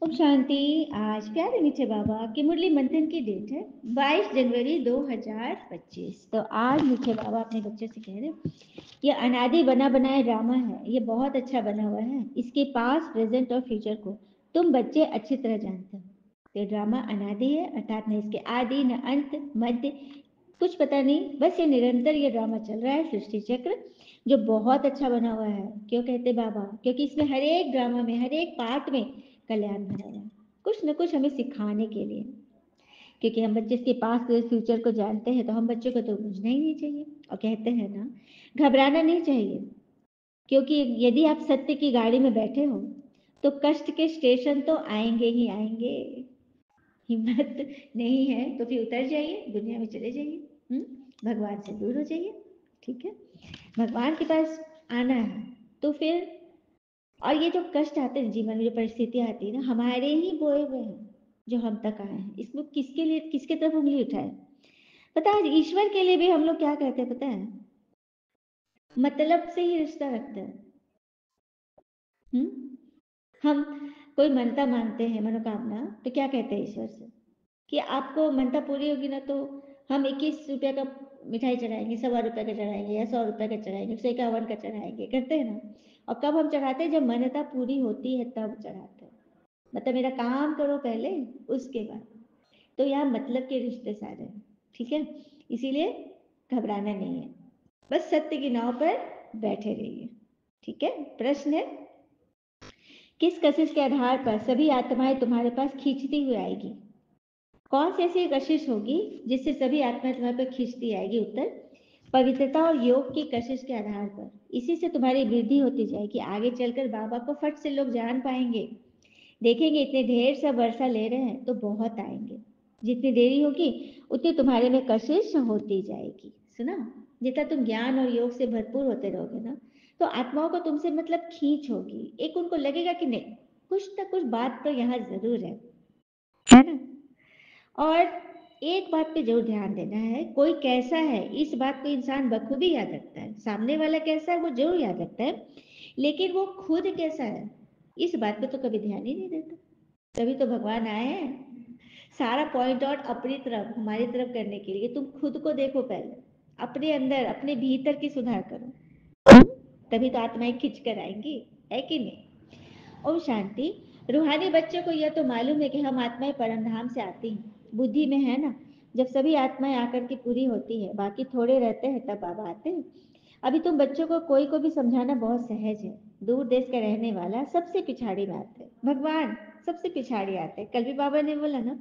ओम शांति। आज प्यारे मीठे बाबा की मुरली मंथन की डेट है 22 जनवरी 2025। तो आज मीठे बाबा अपने बच्चों से कह रहे ये अनादि बना बनाया ड्रामा है, ये बहुत अच्छा बना हुआ है। इसके पास प्रेजेंट और फ्यूचर को तुम बच्चे अच्छी तरह जानते हो। तो ड्रामा अनादि है, अर्थात न इसके आदि न अंत मध्य कुछ पता नहीं, बस ये निरंतर ये ड्रामा चल रहा है, सृष्टि चक्र जो बहुत अच्छा बना हुआ है। क्यों कहते बाबा? क्योंकि इसमें हर एक ड्रामा में, हर एक पार्ट में कल्याण भरा हुआ है, कुछ न कुछ हमें सिखाने के लिए। क्योंकि हम बच्चे के पास फ्यूचर को जानते हैं, तो हम बच्चों को तो बुझना ही नहीं चाहिए। और कहते हैं ना, घबराना नहीं चाहिए। क्योंकि यदि आप सत्य की गाड़ी में बैठे हो तो कष्ट के स्टेशन तो आएंगे ही आएंगे। हिम्मत नहीं है तो फिर उतर जाइए, दुनिया में चले जाइए, भगवान से दूर हो जाइए। ठीक है, भगवान के पास आना है तो फिर। और ये जो कष्ट आते हैं जीवन में, जो परिस्थितियां आती है ना, हमारे ही बोए हुए हैं जो हम तक आए हैं। इसमें किसके लिए, किसके तरफ उंगली उठाए? पता है, ईश्वर के लिए भी हम लोग क्या कहते हैं पता है? मतलब से ही रिश्ता रखते हैं। हम कोई मनता मांगते हैं, मनोकामना, तो क्या कहते हैं ईश्वर से कि आपको मनता पूरी होगी ना तो हम 21 रुपये का मिठाई चढ़ाएंगे, 1.25 रुपये का चढ़ाएंगे, या 100 रुपये का चढ़ाएंगे, 151 का चढ़ाएंगे, करते हैं ना। और कब हम चढ़ाते हैं? जब मान्यता पूरी होती है तब चढ़ाते हैं। मतलब मेरा काम करो पहले, उसके बाद। तो यहाँ मतलब के रिश्ते सारे हैं। ठीक है, इसीलिए घबराना नहीं है, बस सत्य की नाव पर बैठे रहिए। ठीक है, प्रश्न है, किस कशिश के आधार पर सभी आत्माएं तुम्हारे पास खींचती हुई आएगी? कौन सी ऐसी कशिश होगी जिससे सभी आत्माएं तुम्हारे पर खींचती आएगी? उत्तर, पवित्रता और योग की कशिश के आधार पर। इसी से तुम्हारी वृद्धि होती जाएगी। आगे चलकर बाबा को फट से लोग जान पाएंगे, देखेंगे इतने ढेर सा वर्षा ले रहे हैं तो बहुत आएंगे। जितनी देरी होगी उतनी तुम्हारे में कशिश होती जाएगी। सुना, जितना तुम ज्ञान और योग से भरपूर होते रहोगे ना, तो आत्माओं को तुमसे मतलब खींच होगी। एक उनको लगेगा कि नहीं, कुछ ना कुछ बात तो यहाँ जरूर है ना। और एक बात पे जरूर ध्यान देना है, कोई कैसा है इस बात को इंसान बखूबी याद रखता है। सामने वाला कैसा है वो जरूर याद रखता है, लेकिन वो खुद कैसा है इस बात पे तो कभी ध्यान ही नहीं देता। तभी तो भगवान आए हैं सारा पॉइंट आउट अपनी तरफ, हमारी तरफ करने के लिए। तुम खुद को देखो पहले, अपने अंदर, अपने भीतर की सुधार करो, तभी तो आत्माएं खिंच कर आएंगी, है कि नहीं? ओम शांति। रूहानी बच्चों को यह तो मालूम है कि हम आत्माएं परमधाम से आती हैं, बुद्धि में है ना। जब सभी आत्माएं आकर के पूरी होती है, बाकी थोड़े रहते हैं, तब बाबा आते हैं। अभी तुम बच्चों को कोई को भी समझाना बहुत सहज है। दूर देश का रहने वाला सबसे पिछाड़ी में आते हैं, भगवान सबसे पिछाड़ी आते हैं। कल भी बाबा ने बोला ना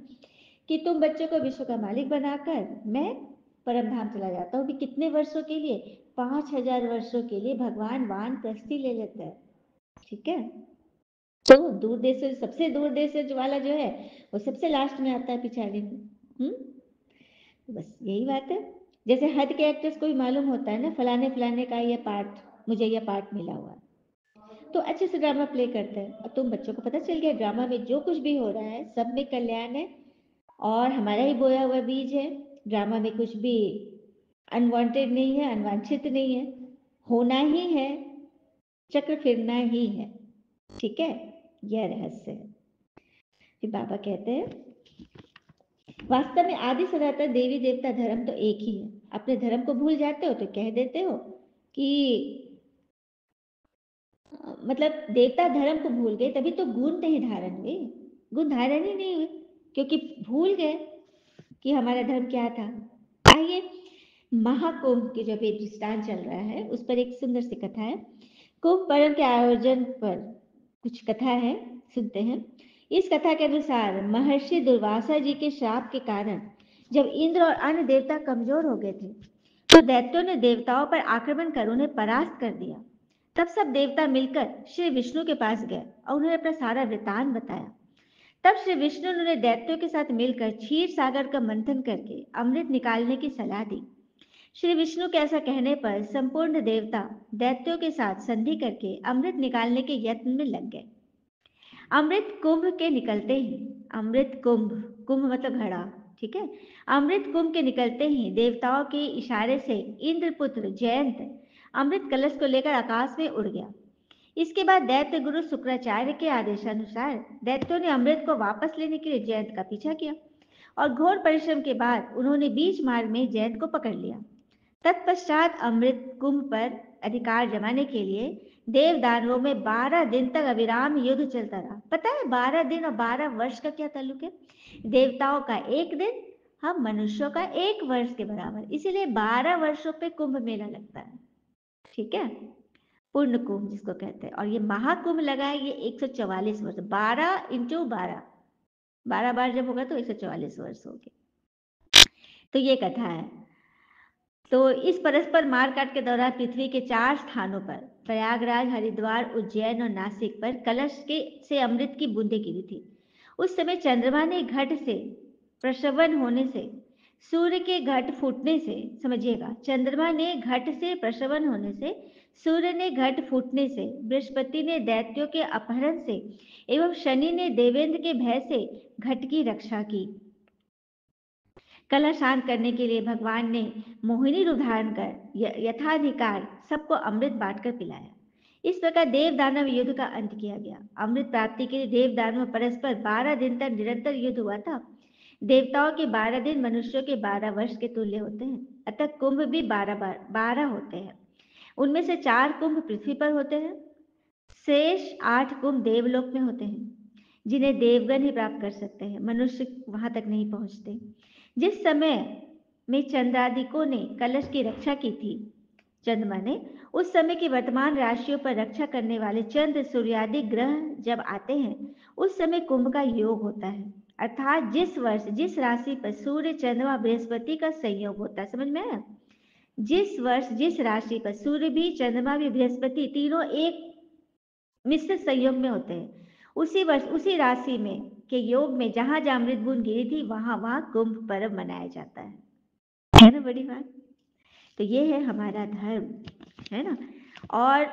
कि तुम बच्चों को विश्व का मालिक बनाकर मैं परमधाम चला जाता हूँ। भी कितने वर्षों के लिए? 5000 वर्षों के लिए भगवान वान प्रस्थि ले लेते हैं। ठीक है, तो दूर देश से, सबसे दूर देश से वाला जो है वो सबसे लास्ट में आता है, पिछाड़ी में। तो बस यही बात है। जैसे हद के एक्टर्स को भी मालूम होता है ना, फलाने फलाने का ये पार्ट, मुझे ये पार्ट मिला हुआ है, तो अच्छे से ड्रामा प्ले करते हैं। और तुम बच्चों को पता चल गया ड्रामा में जो कुछ भी हो रहा है सब में कल्याण है, और हमारा ही बोया हुआ बीज है। ड्रामा में कुछ भी अनवांटेड नहीं है, अनवांछित नहीं है, होना ही है, चक्र फिरना ही है। ठीक है, यह रहस्य है। फिर बाबा कहते हैं, वास्तव में आदि सनातन देवी देवता धर्म तो एक ही है। अपने धर्म को भूल जाते हो तो कह देते हो कि मतलब देवता धर्म को भूल गए, तभी तो गुण नहीं धारण हुए। गुण धारण ही नहीं हुए क्योंकि भूल गए कि हमारा धर्म क्या था। आइए, महाकुंभ की जो भी दृष्टांत चल रहा है उस पर एक सुंदर सी कथा है। कुंभ पर्व के आयोजन पर कुछ कथा है, सुनते हैं। इस कथा के अनुसार महर्षि दुर्वासा जी के श्राप के कारण जब इंद्र और अन्य देवता कमजोर हो गए थे, तो दैत्यों ने देवताओं पर आक्रमण कर उन्हें परास्त कर दिया। तब सब देवता मिलकर श्री विष्णु के पास गए और उन्हें अपना सारा वृतांत बताया। तब श्री विष्णु ने दैत्यों के साथ मिलकर क्षीर सागर का मंथन करके अमृत निकालने की सलाह दी। श्री विष्णु के ऐसा कहने पर संपूर्ण देवता दैत्यों के साथ संधि करके अमृत निकालने के यत्न में लग गए। अमृत कुंभ के निकलते ही, अमृत कुंभ, कुंभ मतलब घड़ा, ठीक है। अमृत कुंभ के निकलते ही देवताओं के इशारे से इंद्रपुत्र जयंत अमृत कलश को लेकर आकाश में उड़ गया। इसके बाद दैत्य गुरु शुक्राचार्य के आदेशानुसार दैत्यों ने अमृत को वापस लेने के लिए जयंत का पीछा किया और घोर परिश्रम के बाद उन्होंने बीच मार्ग में जयंत को पकड़ लिया। तत्पश्चात अमृत कुंभ पर अधिकार जमाने के लिए देव दानवों में 12 दिन तक अविराम युद्ध चलता रहा। पता है 12 दिन और 12 वर्ष का क्या ताल्लुक है? देवताओं का एक दिन, हम मनुष्यों का एक वर्ष के बराबर, इसीलिए 12 वर्षों पे कुंभ मेला लगता है। ठीक है, पूर्ण कुंभ जिसको कहते हैं। और ये महाकुंभ लगा है ये 144 वर्ष, 12 इंटू 12, 12 बार जब होगा तो 144 वर्ष हो गए। तो ये कथा है। तो इस परस्पर मारकाट के दौरान पृथ्वी के 4 स्थानों पर, प्रयागराज, हरिद्वार, उज्जैन और नासिक पर कलश के से अमृत की बूंदें गिरी थी। उस समय चंद्रमा ने घट से प्रशवन होने से, सूर्य के घट फूटने से, समझिएगा, चंद्रमा ने घट से प्रशवन होने से, सूर्य ने घट फूटने से, बृहस्पति ने दैत्यों के अपहरण से एवं शनि ने देवेंद्र के भय से घट की रक्षा की। कलह शांत करने के लिए भगवान ने मोहिनी रूप धारण कर यथाधिकार सबको अमृत बांटकर पिलाया। इस प्रकार देव दानव युद्ध का अंत किया गया। अमृत प्राप्ति के लिए देव दानव परस्पर 12 दिन तक निरंतर युद्ध हुआ था। देवताओं के 12 दिन मनुष्यों के 12 वर्ष के तुल्य होते हैं, अतः कुंभ भी 12 होते हैं। उनमें से 4 कुंभ पृथ्वी पर होते हैं, शेष 8 कुंभ देवलोक में होते हैं, जिन्हें देवगण ही प्राप्त कर सकते हैं, मनुष्य वहां तक नहीं पहुंचते। जिस समय में चंद्रादिकों ने कलश की रक्षा की थी, चंद्रमा ने, उस समय की वर्तमान राशियों पर रक्षा करने वाले चंद्र सूर्यादि ग्रह जब आते हैं, उस समय कुंभ का योग होता है। अर्थात जिस वर्ष जिस राशि पर सूर्य, चंद्रमा, बृहस्पति का संयोग होता है, समझ में आया? जिस वर्ष जिस राशि पर सूर्य भी, चंद्रमा भी, बृहस्पति तीनों एक मिश्र संयोग में होते हैं, उसी वर्ष उसी राशि में के योग में जहां जहां अमृत बूंद गिरी थी वहां वहां कुंभ पर्व मनाया जाता है ना? बड़ी बात। तो ये है हमारा धर्म, है ना? और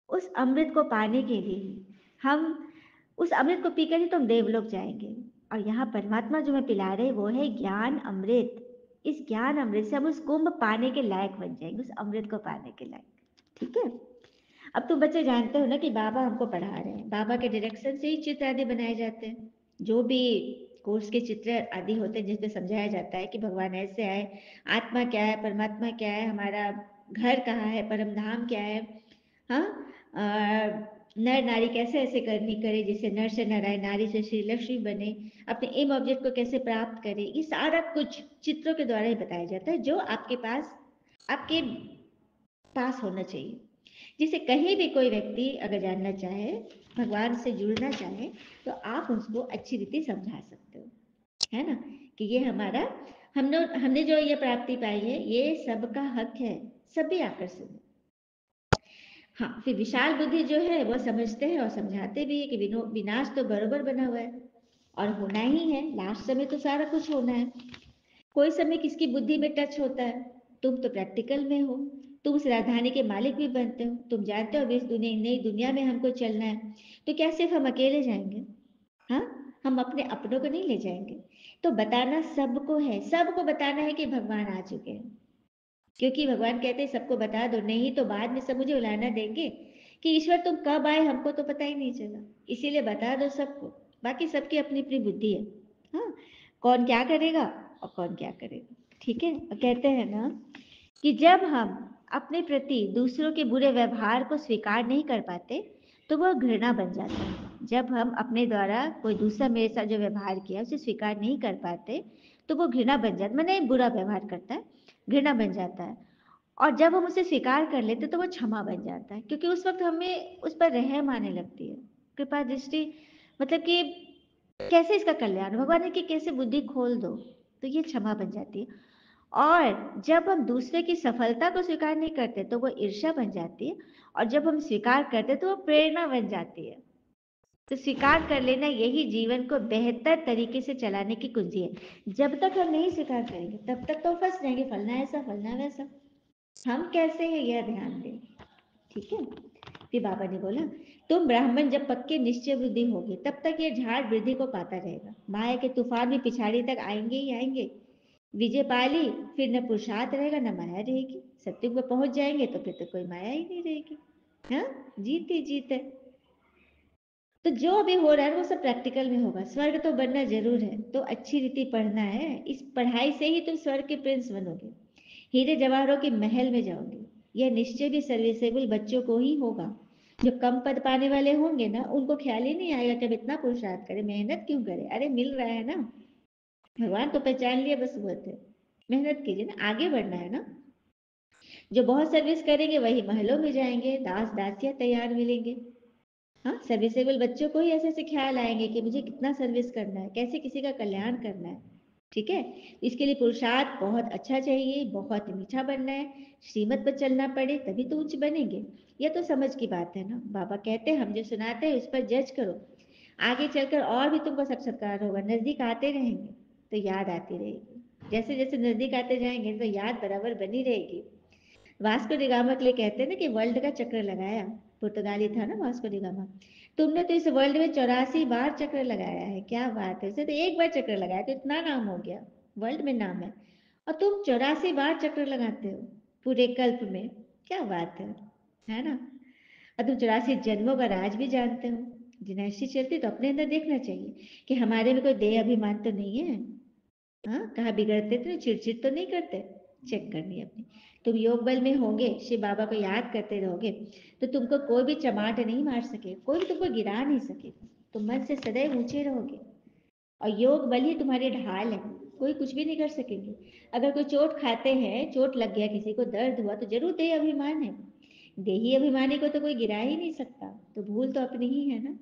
उस अमृत को पाने के लिए हम उस अमृत को पीकर ही तो हम देवलोक जाएंगे। और यहाँ परमात्मा जो हमें पिला रहे वो है ज्ञान अमृत। इस ज्ञान अमृत से हम उस कुंभ पाने के लायक बन जाएंगे, उस अमृत को पाने के लायक। ठीक है, अब तुम बच्चे जानते हो ना कि बाबा हमको पढ़ा रहे हैं, बाबा के डायरेक्शन से ही चित्र आदि बनाए जाते हैं। जो भी कोर्स के चित्र आदि होते हैं जिसमें समझाया जाता है कि भगवान ऐसे आए, आत्मा क्या है, परमात्मा क्या है, हमारा घर कहाँ है, परम धाम क्या है, हाँ, नर नारी कैसे ऐसे करनी करे जिससे नर से नर आए, नारी से श्री लक्ष्मी बने, अपने एम ऑब्जेक्ट को कैसे प्राप्त करे, ये सारा कुछ चित्रों के द्वारा ही बताया जाता है, जो आपके पास होना चाहिए, जिसे कहीं भी कोई व्यक्ति अगर जानना चाहे, भगवान से जुड़ना चाहे, तो आप उसको अच्छी रीति समझा सकते हो, है ना? कि ये हमारा हमने जो ये प्राप्ति पाई है ये सबका हक है, सभी आकर्षण। हाँ, फिर विशाल बुद्धि जो है वो समझते हैं और समझाते भी है कि विनाश तो बरोबर बना हुआ है और होना ही है, लास्ट समय तो सारा कुछ होना है। कोई समय किसकी बुद्धि में टच होता है, तुम तो प्रैक्टिकल में हो, तुम उस राजधानी के मालिक भी बनते हो, तुम जानते हो इस नई दुनिया में हमको चलना है, तो क्या सिर्फ हम अकेले जाएंगे? हाँ, हम अपने अपनों को नहीं ले जाएंगे। तो बताना सबको है, सबको बताना है कि भगवान आ चुके हैं, क्योंकि भगवान कहते हैं सबको बता दो, नहीं तो बाद में सब मुझे उलाहना देंगे कि ईश्वर तुम कब आए, हमको तो पता ही नहीं चला, इसीलिए बता दो सबको। बाकी सबकी अपनी अपनी बुद्धि है, हाँ, कौन क्या करेगा और कौन क्या करेगा। ठीक है, और कहते हैं ना कि जब हम अपने प्रति दूसरों के बुरे व्यवहार को स्वीकार नहीं कर पाते तो वह घृणा बन जाता है। जब हम अपने द्वारा कोई दूसरा मेरे साथ जो व्यवहार किया उसे स्वीकार नहीं कर पाते तो वो घृणा बन जाता, मैंने बुरा व्यवहार करता है, घृणा बन जाता है। और जब हम उसे स्वीकार कर लेते तो वो क्षमा बन जाता है, क्योंकि उस वक्त हमें उस पर रहम आने लगती है, कृपा दृष्टि, मतलब कि कैसे इसका कल्याण, भगवान ने कि कैसे बुद्धि खोल दो, तो ये क्षमा बन जाती है। और जब हम दूसरे की सफलता को स्वीकार नहीं करते तो वो ईर्ष्या बन जाती है, और जब हम स्वीकार करते तो वो प्रेरणा बन जाती है। तो स्वीकार कर लेना यही जीवन को बेहतर तरीके से चलाने की कुंजी है। जब तक हम नहीं स्वीकार करेंगे तब तक तो फंस जाएंगे, फलना ऐसा फलना वैसा, हम कैसे हैं यह ध्यान दें। ठीक है, फिर बाबा ने बोला तुम ब्राह्मण जब पक्के निश्चय वृद्धि होगी तब तक ये झाड़ वृद्धि को पाता रहेगा, माया के तूफान में पिछाड़ी तक आएंगे ही आएंगे। विजय पाली फिर न पुरुषार्थ रहेगा न माया रहेगी, सत्युग में पहुंच जाएंगे तो फिर तो कोई माया ही नहीं रहेगी। हाँ, जीत ही जीत है। तो जो अभी हो रहा है वो सब प्रैक्टिकल में होगा। स्वर्ग तो बनना जरूर है, तो अच्छी रीति पढ़ना है। इस पढ़ाई से ही तुम स्वर्ग के प्रिंस बनोगे, हीरे जवाहरों के महल में जाओगे। यह निश्चय भी सर्विसेबल बच्चों को ही होगा। जो कम पद पाने वाले होंगे ना, उनको ख्याल ही नहीं आएगा कि अब इतना पुरुषार्थ करे, मेहनत क्यों करे, अरे मिल रहा है ना, भगवान तो पहचान लिया, बस बहुत है। मेहनत कीजिए ना, आगे बढ़ना है ना। जो बहुत सर्विस करेंगे वही महलों में जाएंगे, दास दासियां तैयार मिलेंगे। हाँ, सर्विसेबल बच्चों को ही ऐसे ऐसे ख्याल आएंगे कि मुझे कितना सर्विस करना है, कैसे किसी का कल्याण करना है। ठीक है, इसके लिए पुरुषार्थ बहुत अच्छा चाहिए, बहुत मीठा बनना है, श्रीमत पर चलना पड़े तभी तो उच्च बनेंगे। यह तो समझ की बात है ना। बाबा कहते हैं हम जो सुनाते हैं उस पर जज करो, आगे चलकर और भी तुमको साक्षात्कार होगा। नजदीक आते रहेंगे तो याद आती रहेगी, जैसे जैसे नजदीक आते जाएंगे तो याद बराबर बनी रहेगी। वास्को डिगामा के लिए कहते हैं ना कि वर्ल्ड का चक्कर लगाया, पुर्तगाली था ना वास्को डिगामा। तुमने तो इस वर्ल्ड में 84 बार चक्कर लगाया है, क्या बात है। उसे तो एक बार चक्कर लगाया तो इतना नाम हो गया, वर्ल्ड में नाम है। और तुम 84 बार चक्कर लगाते हो पूरे कल्प में, क्या बात है ना। और तुम 84 जन्मों का राज भी जानते हो। जिनैसी चलती तो अपने अंदर देखना चाहिए कि हमारे में कोई देह अभिमान तो नहीं है। हाँ, कहाँ बिगड़ते तो चिड़चिड़ तो नहीं करते, चेक करनी है अपनी। तुम योग बल में होंगे, शिव बाबा को याद करते रहोगे, तो तुमको कोई भी चमाट नहीं मार सके, कोई भी तुमको गिरा नहीं सकेगा। तुम मन से सदैव ऊंचे रहोगे, और योग बल ही तुम्हारी ढाल है, कोई कुछ भी नहीं कर सकेंगे। अगर कोई चोट खाते हैं, चोट लग गया, किसी को दर्द हुआ, तो जरूर देह अभिमान है। देही अभिमानी को तो कोई गिरा ही नहीं सकता, तो भूल तो अपनी ही है ना।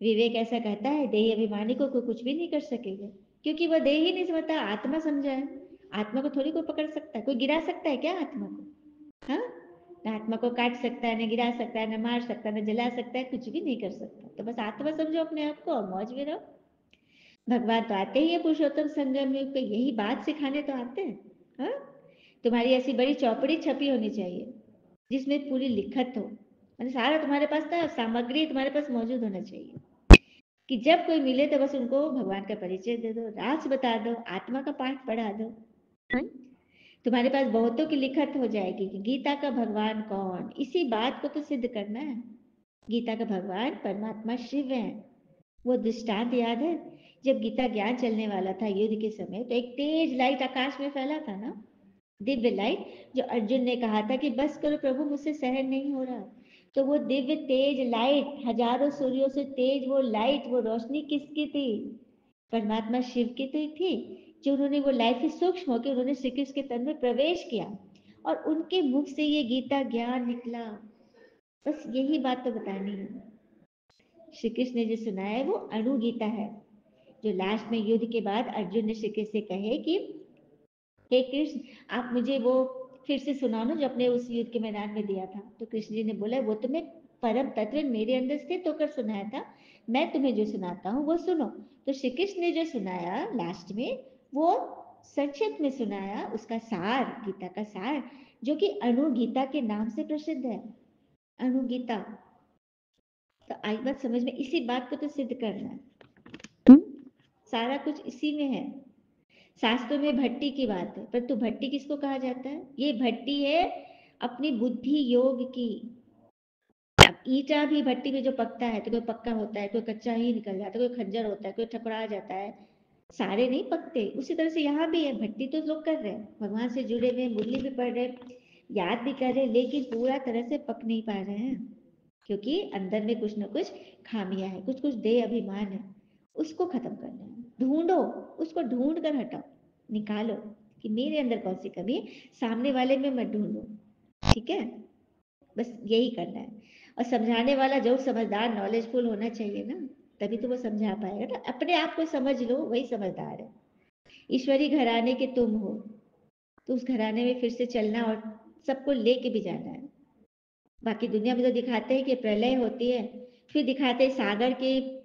विवेक ऐसा कहता है देही अभिमानी को कोई कुछ भी नहीं कर सकेगा, क्योंकि वह देह ही नहीं समझता, आत्मा समझा है। आत्मा को थोड़ी कोई पकड़ सकता है, कोई गिरा सकता है क्या आत्मा को। हाँ, ना आत्मा को काट सकता है, न गिरा सकता है, न मार सकता है, न जला सकता है, कुछ भी नहीं कर सकता। तो बस आत्मा समझो अपने आप को और मौज में रहो। भगवान तो आते ही है पुरुषोत्तम संगम युग पे, यही बात सिखाने तो आते हैं। हाँ, तुम्हारी ऐसी बड़ी चौपड़ी छपी होनी चाहिए जिसमें पूरी लिखत हो, मतलब सारा तुम्हारे पास था, सामग्री तुम्हारे पास मौजूद होना चाहिए, कि जब कोई मिले तो बस उनको भगवान का परिचय दे दो, राज बता दो, आत्मा का पाठ पढ़ा दो। हम्म? तुम्हारे पास बहुतों की लिखत हो जाएगी कि गीता का भगवान कौन, इसी बात को तो सिद्ध करना है। गीता का भगवान परमात्मा शिव है। वो दृष्टांत याद है, जब गीता ज्ञान चलने वाला था युद्ध के समय, तो एक तेज लाइट आकाश में फैला था ना, दिव्य लाइट, जो अर्जुन ने कहा था कि बस करो प्रभु मुझसे सहन नहीं हो रहा। तो वो दिव्य तेज लाइट, हजारों सूर्यों से तेज वो लाइट, वो रोशनी किसकी थी, परमात्मा शिव की तो थी। जो उन्होंने वो लाइट से सूक्ष्म होकर उन्होंने श्री कृष्ण के तन में प्रवेश किया, और उनके मुख से ये गीता ज्ञान निकला। बस यही बात तो बतानी है। श्री कृष्ण ने जो सुनाया है वो अणु गीता है, जो लास्ट में युद्ध के बाद अर्जुन ने श्री कृष्ण से कहे कि हे कृष्ण, आप मुझे वो फिर से सुनाओ ना जो अपने उस युद्ध के मैदान में दिया था। तो कृष्ण जी ने बोला वो तो मैं परम तत्व मेरे अंदर स्थित होकर सुनाया था, मैं तुम्हें जो सुनाता हूँ वो सुनो। तो श्री कृष्ण ने जो सुनाया लास्ट में, वो संक्षिप्त में सुनाया, उसका सार, गीता का सार, जो कि अणु गीता के नाम से प्रसिद्ध है। अणु गीता, तो आई बात समझ में, इसी बात को तो सिद्ध करना है। सारा कुछ इसी में है। शास्त्रों में भट्टी की बात है, परंतु भट्टी किसको कहा जाता है, ये भट्टी है अपनी बुद्धि योग की। अब ईंटा भी भट्टी में जो पकता है तो कोई पक्का होता है, कोई कच्चा ही निकल जाता है, कोई खंजर होता है, कोई ठकरा जाता है, सारे नहीं पकते। उसी तरह से यहाँ भी है, भट्टी तो लोग कर रहे हैं, भगवान से जुड़े हुए, मुरली भी पढ़ रहे हैं, याद भी कर रहे हैं, लेकिन पूरा तरह से पक नहीं पा रहे हैं, क्योंकि अंदर में कुछ ना कुछ खामियां है, कुछ कुछ देह अभिमान है, उसको खत्म करना है। ढूंढो, उसको ढूंढ कर हटाओ, निकालो कि मेरे अंदर कौन सी कमी है, सामने वाले में मत ढूंढो। ठीक है, बस यही करना है। और समझाने वाला जो समझदार नॉलेजफुल होना चाहिए ना, तभी तो वो समझा पाएगा ना। अपने आप को समझ लो, वही समझदार है। ईश्वरी घराने के तुम हो, तो उस घराने में फिर से चलना और सबको लेके भी जाना है। बाकी दुनिया में तो दिखाते हैं कि प्रलय होती है, फिर दिखाते हैं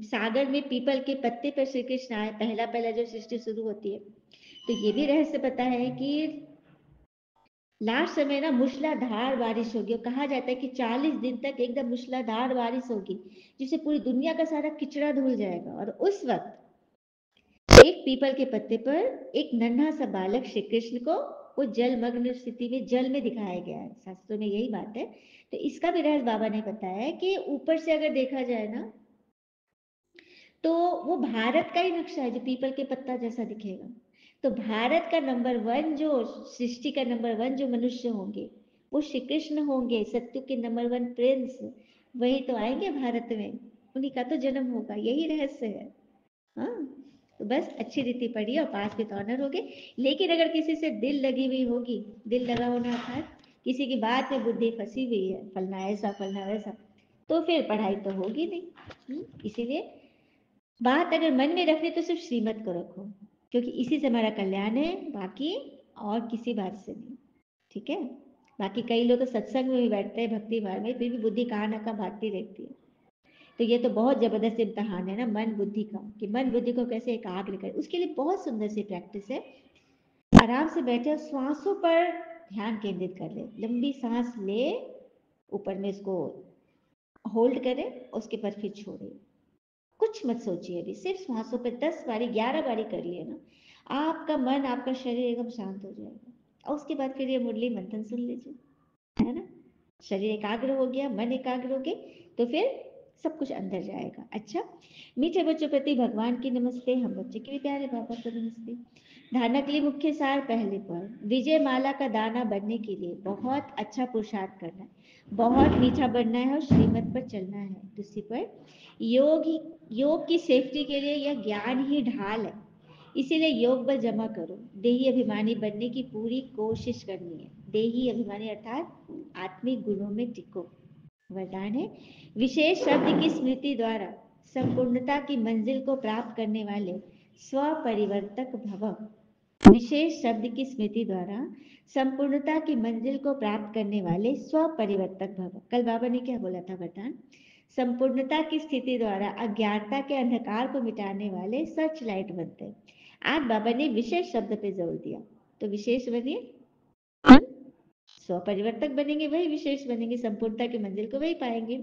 सागर में पीपल के पत्ते पर श्री कृष्ण आए, पहला पहला जो सृष्टि शुरू होती है। तो ये भी रहस्य पता है कि लास्ट समय ना मूसलाधार बारिश होगी, और कहा जाता है कि 40 दिन तक एकदम मूसलाधार बारिश होगी, जिससे पूरी दुनिया का सारा किचड़ा धुल जाएगा। और उस वक्त एक पीपल के पत्ते पर एक नन्हा सा बालक श्री कृष्ण को को जलमग्न स्थिति में जल में दिखाया गया है, शास्त्रों में यही बात है। तो इसका भी रहस्य बाबा ने बताया है कि ऊपर से अगर देखा जाए ना, तो वो भारत का ही नक्शा है जो पीपल के पत्ता जैसा दिखेगा। तो भारत का नंबर वन जो सृष्टि का नंबर वन जो मनुष्य होंगे वो श्री कृष्ण होंगे, सत्युग के नंबर वन प्रिंस, वही तो आएंगे भारत में, उन्हीं का तो जन्म होगा, यही रहस्य है। हाँ, तो बस अच्छी रीति पढ़िए और पास विद ऑनर हो गए। लेकिन अगर किसी से दिल लगी हुई होगी, दिल लगा होना अर्थात किसी की बात में बुद्धि फंसी हुई है, फलना ऐसा फलना वैसा, तो फिर पढ़ाई तो होगी नहीं। इसीलिए बात अगर मन में रखनी तो सिर्फ श्रीमत को रखो, क्योंकि इसी से हमारा कल्याण है, बाकी और किसी बात से नहीं। ठीक है। बाकी कई लोग तो सत्संग में भी बैठते हैं भक्ति भाव में, फिर भी बुद्धि कहाँ ना कहाँ भागती रहती है। तो ये तो बहुत जबरदस्त इम्तहान है ना मन बुद्धि का, कि मन बुद्धि को कैसे एकाग्र करें। उसके लिए बहुत सुंदर सी प्रैक्टिस है। आराम से बैठे और श्वासों पर ध्यान केंद्रित कर ले, लंबी सांस ले, ऊपर में इसको होल्ड करें, उसके बाद फिर छोड़े। कुछ मत सोचिए, अभी सिर्फ श्वासों पे 10 बारी 11 बारी कर लिए ना, आपका मन आपका शरीर एकदम शांत हो जाएगा। और उसके बाद फिर ये मुरली मंथन सुन लीजिए, है ना। शरीर एकाग्र हो गया, मन एकाग्र हो गए, तो फिर सब कुछ अंदर जाएगा। अच्छा, मीठे बच्चों प्रति भगवान की नमस्ते, हम बच्चे के भी प्यारे बाबा को नमस्ते। धारणा के लिए मुख्य सार पहले पर, विजय माला का दाना बनने के लिए बहुत अच्छा पुरुषार्थ करना है, बहुत मीठा बनना है और श्रीमत पर चलना है। दूसरी पर योग की सेफ्टी के लिए यह ज्ञान ही ढाल है, इसीलिए योग बल जमा करो, देही अभिमानी बनने की पूरी कोशिश करनी है। देही अभिमानी अर्थात आत्मिक गुणों में टिको। वरदान है, विशेष शब्द की स्मृति द्वारा संपूर्णता की मंजिल को प्राप्त करने वाले स्वपरिवर्तक भव। विशेष शब्द की स्मृति द्वारा संपूर्णता की मंजिल को प्राप्त करने वाले स्वपरिवर्तक भव। कल बाबा ने क्या बोला था वरदान, संपूर्णता की स्थिति द्वारा अज्ञानता के अंधकार को मिटाने वाले सर्च लाइट बनते हैं। आज बाबा ने विशेष शब्द पे जोर दिया, तो विशेष बनिए, स्वपरिवर्तक बनेंगे, वही विशेष बनेंगे, संपूर्णता की मंजिल को वही पाएंगे।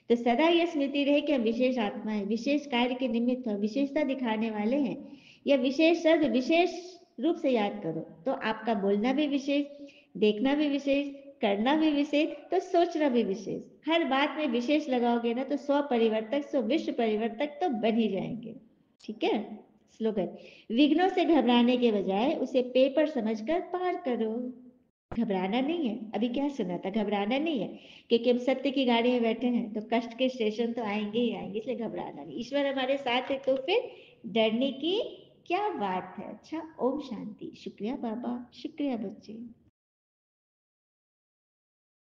तो सदा यह स्मृति रहे कि हम विशेष आत्मा है, विशेष कार्य के निमित्त हम विशेषता दिखाने वाले हैं। यह विशेष शब्द विशेष रूप से याद करो, तो आपका बोलना भी विशेष, देखना भी विशेष, करना भी विशेष, तो सोचना भी विशेष। हर बात में विशेष लगाओगे ना, तो स्व परिवर्तक स्व विश्व परिवर्तक तो बन ही जाएंगे। ठीक है। स्लोगन, विघ्नों से घबराने के बजाय उसे पेपर समझकर पार करो। घबराना नहीं है, अभी क्या सुना था, घबराना नहीं है, क्योंकि हम सत्य की गाड़ी में बैठे हैं, तो कष्ट के स्टेशन तो आएंगे ही आएंगे, इसलिए घबराना नहीं। ईश्वर हमारे साथ है, तो फिर डरने की क्या बात है। अच्छा, ओम शांति। शुक्रिया बाबा, शुक्रिया बच्चे।